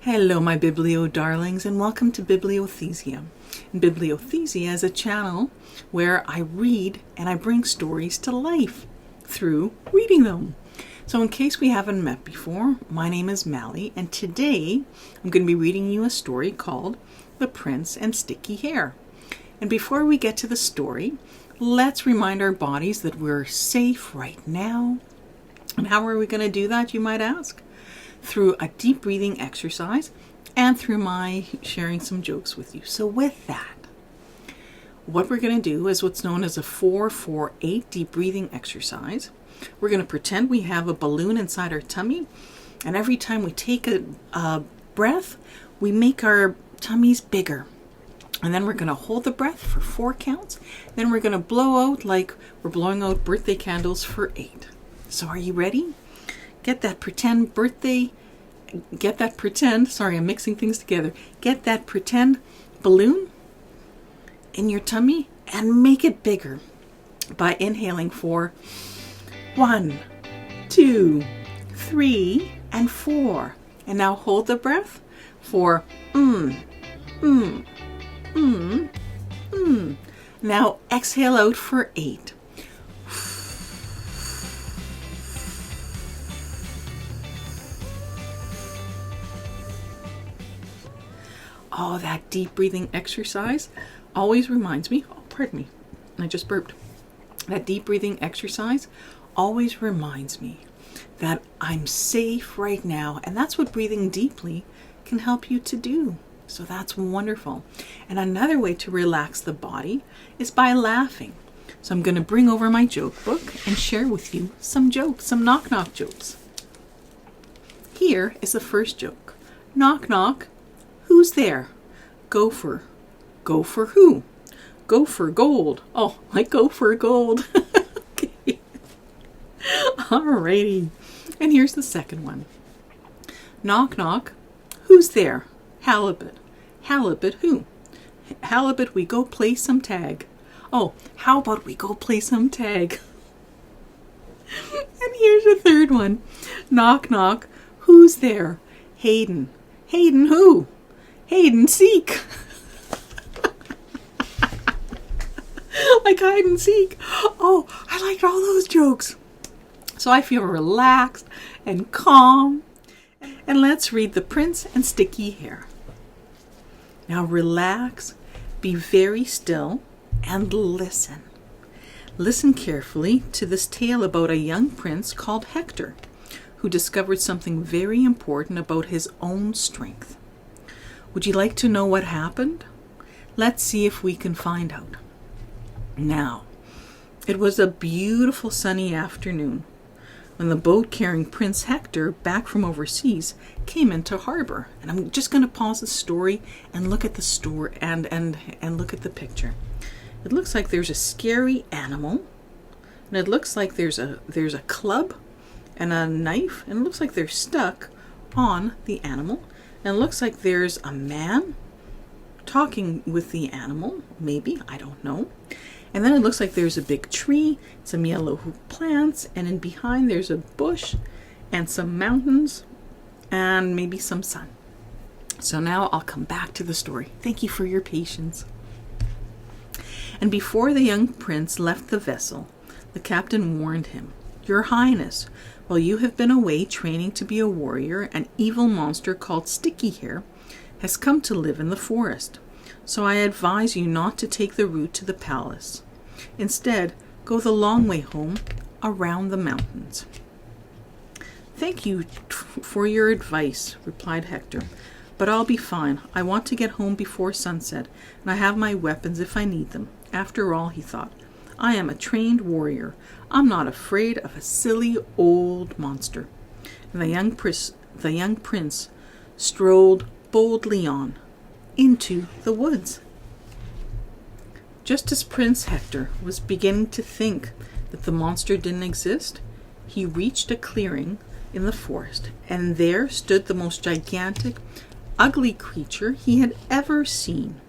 Hello, my Biblio darlings, and welcome to Bibliothesia. And Bibliothesia is a channel where I read and I bring stories to life through reading them. So in case we haven't met before, my name is Mally, and today I'm going to be reading you a story called The Prince and Sticky Hair. And before we get to the story, let's remind our bodies that we're safe right now. And how are we going to do that, you might ask? Through a deep breathing exercise and through my sharing some jokes with you. So with that, what we're going to do is what's known as a 4-4-8 deep breathing exercise. We're going to pretend we have a balloon inside our tummy, and every time we take a breath, we make our tummies bigger. And then we're going to hold the breath for 4 counts. Then we're going to blow out like we're blowing out birthday candles for 8. So are you ready? Get that pretend, sorry, I'm mixing things together. Get that pretend balloon in your tummy and make it bigger by inhaling for 1, 2, 3, and 4. And now hold the breath for Now exhale out for 8. Oh, that deep breathing exercise always reminds me, I just burped. That deep breathing exercise always reminds me that I'm safe right now. And that's what breathing deeply can help you to do. So that's wonderful. And another way to relax the body is by laughing. So I'm going to bring over my joke book and share with you some jokes, some knock-knock jokes. Here is the first joke. Knock, knock. Who's there? Gopher. Gopher who? Gopher gold. Oh, like gopher gold. Okay. Alrighty. And here's the second one. Knock, knock. Who's there? Halibut. Halibut who? Halibut, we go play some tag. Oh, how about we go play some tag? And here's the third one. Knock, knock. Who's there? Hayden. Hayden who? Hide and seek. Like hide and seek. Oh, I liked all those jokes. So I feel relaxed and calm. And let's read The Prince and Sticky Hair. Now relax, be very still, and listen. Listen carefully to this tale about a young prince called Hector, who discovered something very important about his own strength. Would you like to know what happened? Let's see if we can find out. Now, it was a beautiful sunny afternoon when the boat carrying Prince Hector back from overseas came into harbor. And I'm just going to pause the story and look at the story and look at the picture. It looks like there's a scary animal, and it looks like there's a club and a knife, and it looks like they're stuck on the animal. And it looks like there's a man talking with the animal, maybe, I don't know. And then it looks like there's a big tree, some yellow plants, and in behind there's a bush and some mountains and maybe some sun. So now I'll come back to the story. Thank you for your patience. And before the young prince left the vessel, the captain warned him, "Your Highness, while you have been away training to be a warrior, an evil monster called Sticky Hair has come to live in the forest. So I advise you not to take the route to the palace. Instead, go the long way home around the mountains." "Thank you for your advice," replied Hector, "but I'll be fine. I want to get home before sunset, and I have my weapons if I need them. After all," he thought, "I am a trained warrior. I'm not afraid of a silly old monster." And the young prince strolled boldly on into the woods. Just as Prince Hector was beginning to think that the monster didn't exist, he reached a clearing in the forest, and there stood the most gigantic, ugly creature he had ever seen.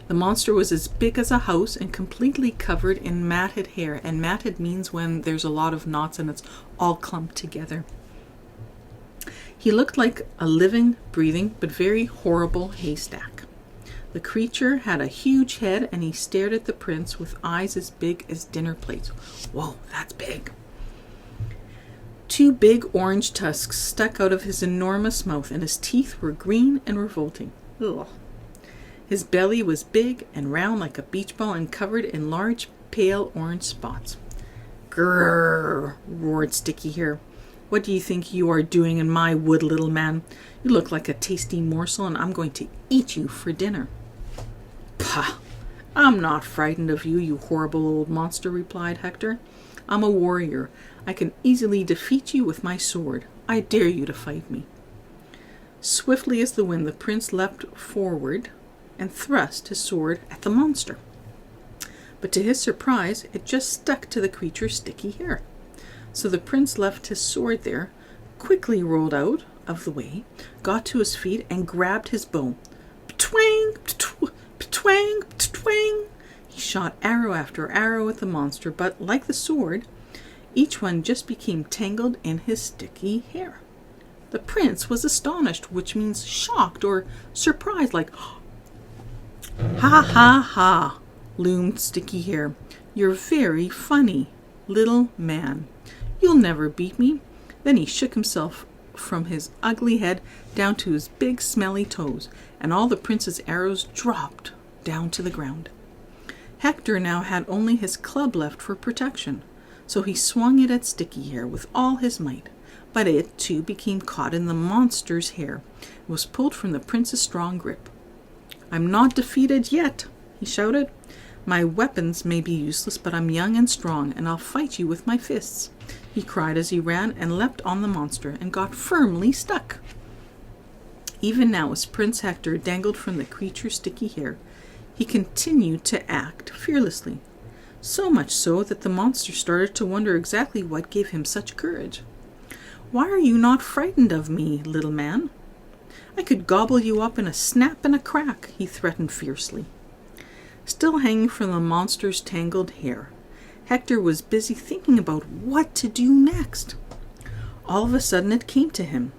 The monster was as big as a house and completely covered in matted hair. And matted means when there's a lot of knots and it's all clumped together. He looked like a living, breathing, but very horrible haystack. The creature had a huge head, and he stared at the prince with eyes as big as dinner plates. Whoa, that's big. 2 big orange tusks stuck out of his enormous mouth, and his teeth were green and revolting. Ugh. His belly was big and round like a beach ball and covered in large, pale orange spots. Grrr, roared Sticky Hair. What do you think you are doing in my wood, little man? You look like a tasty morsel, and I'm going to eat you for dinner. Pah! I'm not frightened of you, you horrible old monster, replied Hector. I'm a warrior. I can easily defeat you with my sword. I dare you to fight me. Swiftly as the wind, the prince leapt forward and thrust his sword at the monster. But to his surprise, it just stuck to the creature's sticky hair. So the prince left his sword there, quickly rolled out of the way, got to his feet, and grabbed his bow. Twang! Twang! Twang! He shot arrow after arrow at the monster, but like the sword, each one just became tangled in his sticky hair. The prince was astonished, which means shocked or surprised, like, ha ha ha, loomed Sticky Hair. You're very funny, little man. You'll never beat me. Then he shook himself from his ugly head down to his big smelly toes, and all the prince's arrows dropped down to the ground. Hector now had only his club left for protection, so he swung it at Sticky Hair with all his might. But it, too, became caught in the monster's hair and was pulled from the prince's strong grip. I'm not defeated yet, he shouted. My weapons may be useless, but I'm young and strong, and I'll fight you with my fists, he cried as he ran and leapt on the monster and got firmly stuck. Even now, as Prince Hector dangled from the creature's sticky hair, he continued to act fearlessly, so much so that the monster started to wonder exactly what gave him such courage. Why are you not frightened of me, little man? I could gobble you up in a snap and a crack, he threatened fiercely. Still hanging from the monster's tangled hair, Hector was busy thinking about what to do next. All of a sudden it came to him.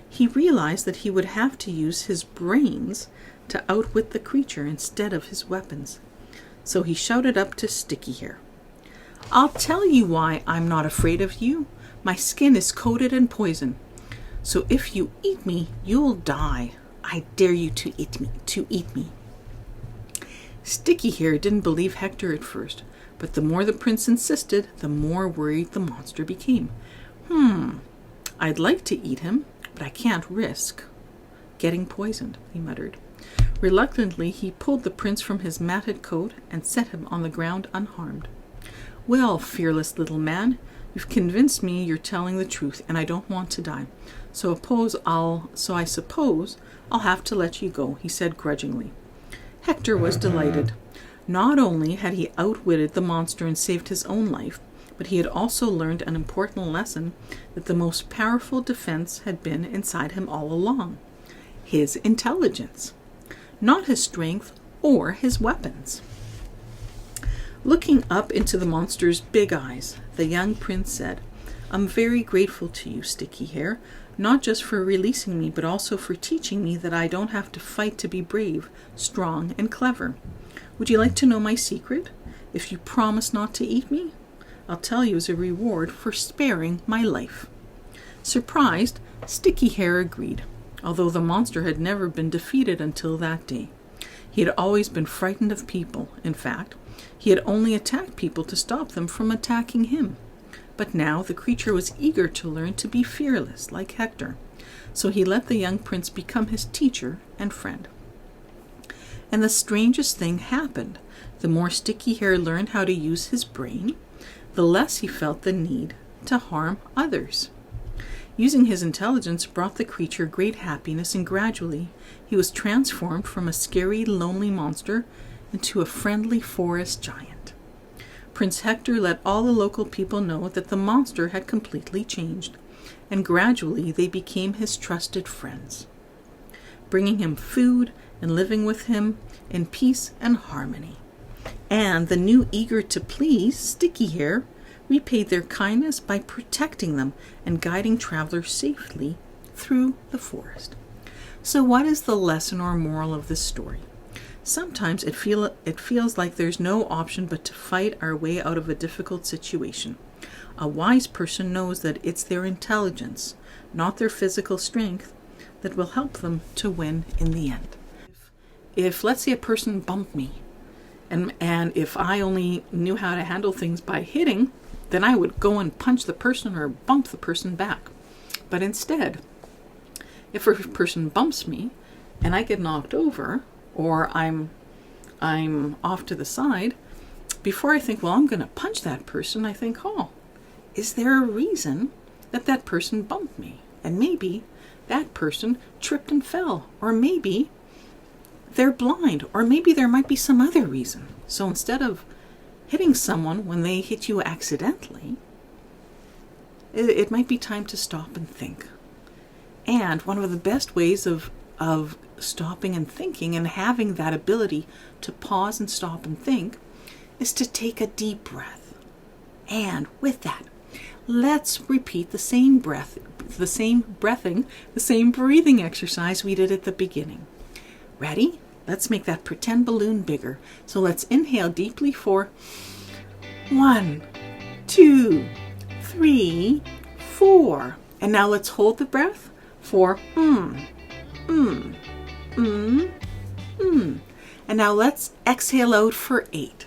He realized that he would have to use his brains to outwit the creature instead of his weapons. So he shouted up to Sticky Hair. I'll tell you why I'm not afraid of you. My skin is coated in poison. So if you eat me, you'll die. I dare you to eat me. Sticky Hair didn't believe Hector at first, but the more the prince insisted, the more worried the monster became. I'd like to eat him, but I can't risk getting poisoned, he muttered. Reluctantly, he pulled the prince from his matted coat and set him on the ground unharmed. Well, fearless little man, you've convinced me you're telling the truth, and I don't want to die. So I suppose I'll have to let you go, he said grudgingly. Hector was delighted. Not only had he outwitted the monster and saved his own life, but he had also learned an important lesson that the most powerful defense had been inside him all along: his intelligence, not his strength or his weapons. Looking up into the monster's big eyes, the young prince said, I'm very grateful to you, Sticky Hair, not just for releasing me, but also for teaching me that I don't have to fight to be brave, strong, and clever. Would you like to know my secret? If you promise not to eat me, I'll tell you as a reward for sparing my life. Surprised, Sticky Hair agreed, although the monster had never been defeated until that day. He had always been frightened of people. In fact, he had only attacked people to stop them from attacking him. But now the creature was eager to learn to be fearless, like Hector, so he let the young prince become his teacher and friend. And the strangest thing happened. The more Sticky Hair learned how to use his brain, the less he felt the need to harm others. Using his intelligence brought the creature great happiness, and gradually he was transformed from a scary, lonely monster into a friendly forest giant. Prince Hector let all the local people know that the monster had completely changed, and gradually they became his trusted friends, bringing him food and living with him in peace and harmony. And the new eager to please Sticky Hair repaid their kindness by protecting them and guiding travelers safely through the forest. So what is the lesson or moral of this story? Sometimes it feels like there's no option but to fight our way out of a difficult situation. A wise person knows that it's their intelligence, not their physical strength, that will help them to win in the end. If let's say a person bumped me, and if I only knew how to handle things by hitting, then I would go and punch the person or bump the person back. But instead, if a person bumps me and I get knocked over, or I'm off to the side, before I think, well, I'm going to punch that person, I think, oh, is there a reason that that person bumped me? And maybe that person tripped and fell, or maybe they're blind, or maybe there might be some other reason. So instead of hitting someone when they hit you accidentally, it might be time to stop and think. And one of the best ways of stopping and thinking and having that ability to pause and stop and think is to take a deep breath. And with that, let's repeat the same breathing exercise we did at the beginning. Ready? Let's make that pretend balloon bigger. So let's inhale deeply for 1, 2, 3, 4. And now let's hold the breath for And now let's exhale out for 8.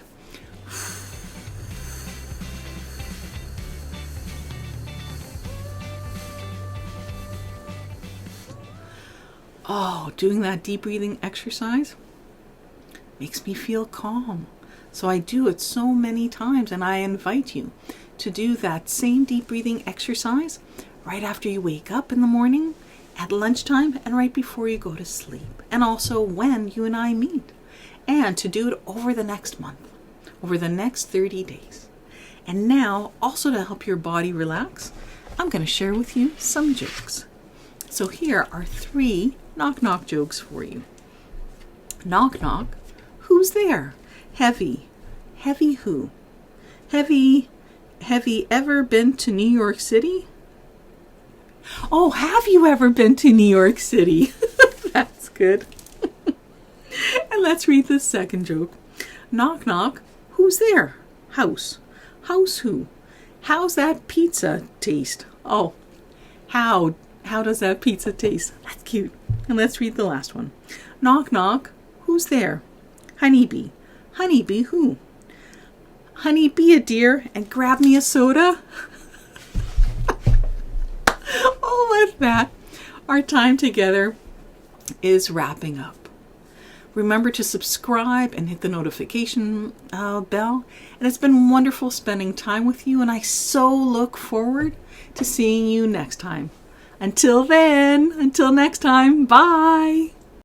Oh, doing that deep breathing exercise makes me feel calm. So I do it so many times, and I invite you to do that same deep breathing exercise right after you wake up in the morning, at lunchtime, and right before you go to sleep. And also when you and I meet. And to do it over the next month, over the next 30 days. And now, also to help your body relax, I'm going to share with you some jokes. So here are 3 knock-knock jokes for you. Knock, knock. Who's there? Heavy. Heavy who? Have you ever been to New York City? Oh, have you ever been to New York City? That's good. And let's read the second joke. Knock, knock. Who's there? House. House who? How's that pizza taste? Oh, how does that pizza taste? That's cute. And let's read the last one. Knock, knock. Who's there? Honeybee. Honeybee who? Honey, be a dear and grab me a soda. Oh, with that, our time together is wrapping up. Remember to subscribe and hit the notification bell. And it's been wonderful spending time with you, and I so look forward to seeing you next time. Until then, until next time, bye.